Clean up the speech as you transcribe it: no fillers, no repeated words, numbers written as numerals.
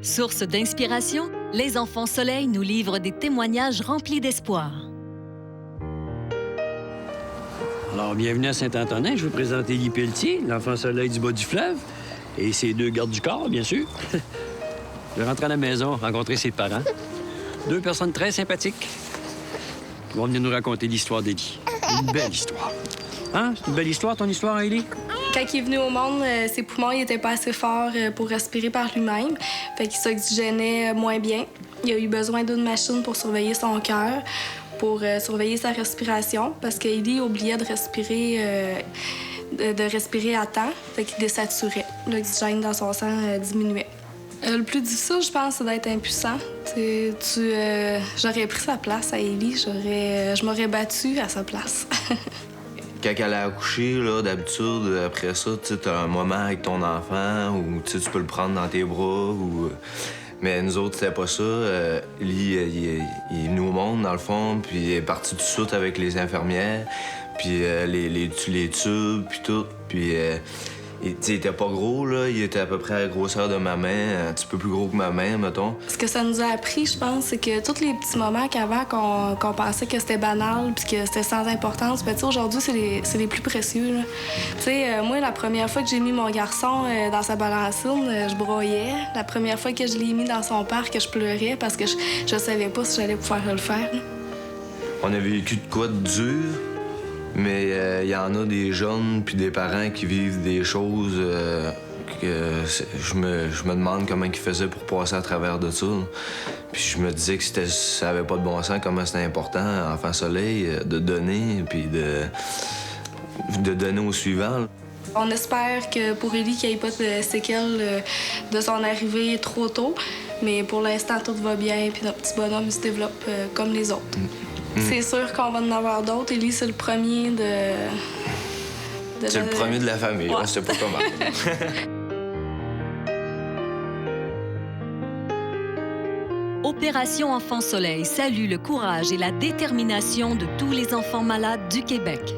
Source d'inspiration, les Enfants Soleil nous livrent des témoignages remplis d'espoir. Alors, bienvenue à Saint-Antonin. Je vais présenter Guy Pelletier, l'Enfant Soleil du bas du fleuve, et ses deux gardes du corps, bien sûr. Je vais rentrer à la maison, rencontrer ses parents. Deux personnes très sympathiques qui vont venir nous raconter l'histoire d'Élie. Une belle histoire. Hein? C'est une belle histoire, ton histoire, Élie? Quand il est venu au monde, ses poumons n'étaient pas assez forts pour respirer par lui-même. Fait qu'il s'oxygénait moins bien. Il a eu besoin d'une machine pour surveiller son cœur, pour surveiller sa respiration, parce qu'Élie oubliait de respirer, à temps. Fait qu'il désaturait. L'oxygène dans son sang diminuait. Le plus difficile, je pense, c'est d'être impuissant. J'aurais pris sa place à Élie, je m'aurais battue à sa place. Quand elle a accouché, là, d'habitude, après ça, tu as un moment avec ton enfant où tu peux le prendre dans tes bras. Mais nous autres, c'était pas ça. Élie, il est venu au monde, dans le fond, puis il est parti tout de suite avec les infirmières, puis les tubes, puis tout. Puis il était pas gros, là. Il était à peu près à la grosseur de ma main, un petit peu plus gros que ma main, mettons. Ce que ça nous a appris, je pense, c'est que tous les petits moments qu'avant, qu'on pensait que c'était banal puis que c'était sans importance, ben, aujourd'hui, c'est les plus précieux. Moi, la première fois que j'ai mis mon garçon dans sa balancine, je broyais. La première fois que je l'ai mis dans son parc, je pleurais parce que je savais pas si j'allais pouvoir le faire. Là. On a vécu de quoi de dur. Mais il y en a des jeunes puis des parents qui vivent des choses que je me demande comment ils faisaient pour passer à travers de ça. Puis je me disais que ça avait pas de bon sens, comment c'était important, Enfant Soleil, de donner puis de donner au suivant. On espère que pour Élie, qu'il n'y ait pas de séquelles de son arrivée trop tôt. Mais pour l'instant, tout va bien puis notre petit bonhomme se développe comme les autres. C'est sûr qu'on va en avoir d'autres. Élie, c'est le premier c'est le premier de la famille, ouais. On sait pas comment. Opération Enfant Soleil salue le courage et la détermination de tous les enfants malades du Québec.